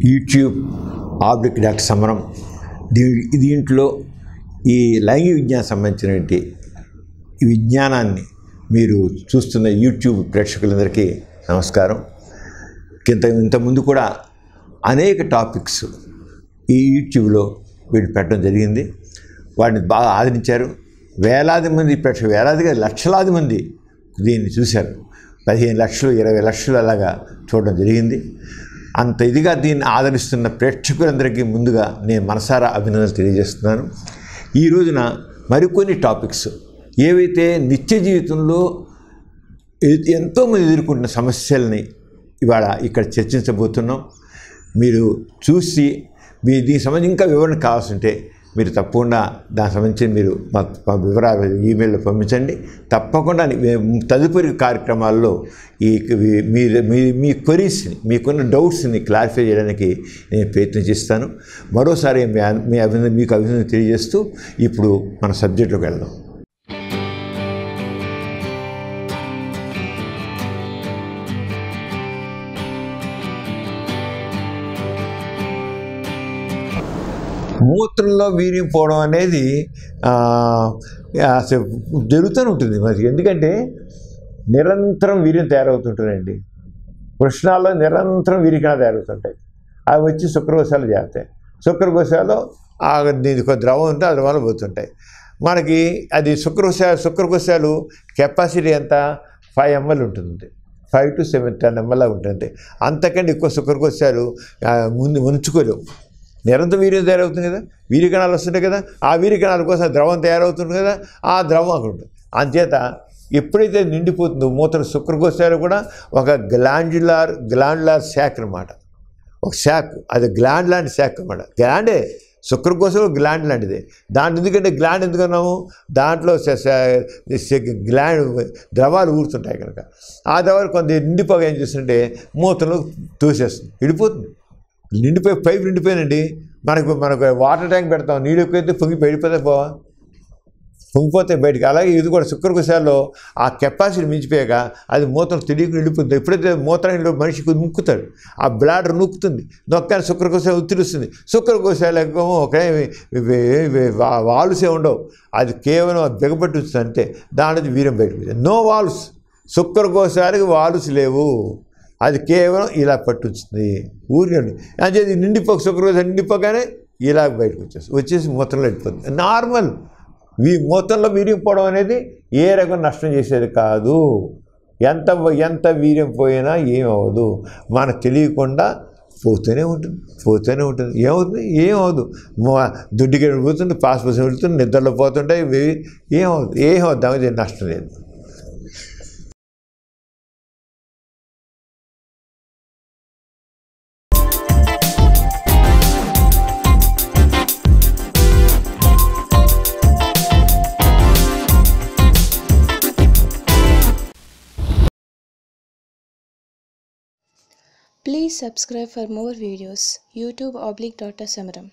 YouTube oblique doctor సమరం దీంట్లో ఈ లైంగిక విజ్ఞానం సంబంధించినటువంటి ఈ విజ్ఞానాన్ని మీరు చూస్తున్న యూట్యూబ్ ప్రేక్షకులందరికీ నమస్కారం. ఇంతకుముందు కూడా అనేక టాపిక్స్ ఈ యూట్యూబ్లో వీళ్ళు పెట్టడం జరిగింది. వాటిని బాగా ఆదరించారు. వేలాది మంది వేలాదిగా లక్షలాది మంది దీన్ని చూశారు. 15 లక్షలు 20 లక్షలు అలాగా చూడడం జరిగింది. అంత ఇదిగా దీన్ని ఆదరిస్తున్న ప్రేక్షకులందరికీ ముందుగా నేను మనసారా అభినందనలు తెలియజేస్తున్నాను. ఈ రోజున మరికొన్ని టాపిక్స్ ఏవైతే నిత్య జీవితంలో ఎంతోమంది ఎదుర్కొంటున్న సమస్యల్ని ఇవాళ ఇక్కడ చర్చించబోతున్నాం. మీరు చూసి దీనికి సంబంధించి ఇంకా వివరణ కావాల్సి ఉంటే మీరు తప్పకుండా దానికి సంబంధించి మీరు మా వివరాలు ఈమెయిల్లో పంపించండి. తప్పకుండా తదుపరి కార్యక్రమాల్లో మీ క్వరీస్ని, మీకున్న డౌట్స్ని క్లారిఫై చేయడానికి నేను ప్రయత్నం చేస్తాను. మరోసారి మీకు అభినందన తెలియజేస్తూ ఇప్పుడు మన సబ్జెక్టులోకి వెళ్దాం. మూత్రంలో వీర్యం పోవడం అనేది జరుగుతూనే ఉంటుంది మనకి. ఎందుకంటే నిరంతరం వీర్యం తయారవుతుంటుందండి. వృషణాల్లో నిరంతరం వీర్యకణాలు తయారవుతుంటాయి. అవి వచ్చి శుక్రకోశాలు చేరుతాయి. శుక్రకోశాల్లో దీనికి ద్రవం ఉంటే ఆ ద్రవాలు పోతుంటాయి. మనకి అది శుక్రకోశాలు కెపాసిటీ ఎంత 5 ml ఉంటుంది. 5 to 10 ml ఉంటుంది. అంతకంటే ఎక్కువ శుక్రకోశాలు ఉంచుకోలేవు. నిరంతరం వీర్యం తయారవుతుంది కదా, వీర్యకణాలు వస్తుంటాయి కదా, ఆ వీర్యకణాల కోసం ద్రవం తయారవుతుంది కదా, ఆ ద్రవం అక్కడ ఉంటుంది. అంచేత ఎప్పుడైతే నిండిపోతుందో మూత్ర శుక్రకోశాలు కూడా ఒక గ్లాండ్యులార్ శాక్ అనమాట. ఒక శాక్, అది గ్లాండ్ లాంటి శాక్ అనమాట. గ్లాండే శుక్రకోశం గ్లాండ్ లాంటిదే. దాంట్లో ఎందుకంటే గ్లాండ్ ఎందుకన్నాము, దాంట్లో ద్రవాలు ఊరుతుంటాయి కనుక ఆ ద్రవాలు కొంత నిండిపోగా ఏం చేస్తుంటే మూత్రంలో తోసేస్తుంది, విడిపోతుంది. పైపు నిండిపోయినండి. మనకు వాటర్ ట్యాంక్ పెడతాం, నీళ్ళు ఎక్కువైతే పొంగిపోతాయి బయటికి. అలాగే ఇది కూడా శుక్రకోశాల్లో ఆ కెపాసిటీ మించిపోయాక అది మూత్రం తెలియక నిండిపోతుంది. ఎప్పుడైతే మూత్రాన్ని మనిషికి ముక్కుతాడు, ఆ బ్లాడర్ నొక్కుతుంది. నొక్కని శుక్రకోశాలు ఉత్తిరిస్తుంది. శుక్రకోశాలకు ఒకే వాల్వ్సే ఉండవు, అది కేవలం బిగపట్టి వస్తుంది అంతే. దాని నుంచి వీర్యం బయటకు. నో వాల్వ్స్, శుక్రకోశాలకి వాల్వ్స్ లేవు. అది కేవలం ఇలా పట్టుస్తుంది ఊరికండి. అంటే శుక్రకోశం నిండిపోగానే ఇలా బయటకు వచ్చేసి మూత్రంలో వెళ్ళిపోతుంది. నార్మల్ మూత్రంలో వీర్యం పోవడం అనేది ఏ రకం నష్టం చేసేది కాదు. ఎంత వీర్యం పోయినా ఏమవదు, మనకు తెలియకుండా పోతూనే ఉంటుంది. ఏమవుతుంది? దుడ్డికి వెళ్ళిపోతుంది, పాస్పోర్ట్ వెళ్తుంది, నిద్రలో పోతుంటాయి. ఏమవుద్దు దానికి నష్టం లేదు. Please subscribe for more videos. YouTube / Dr. Samaram.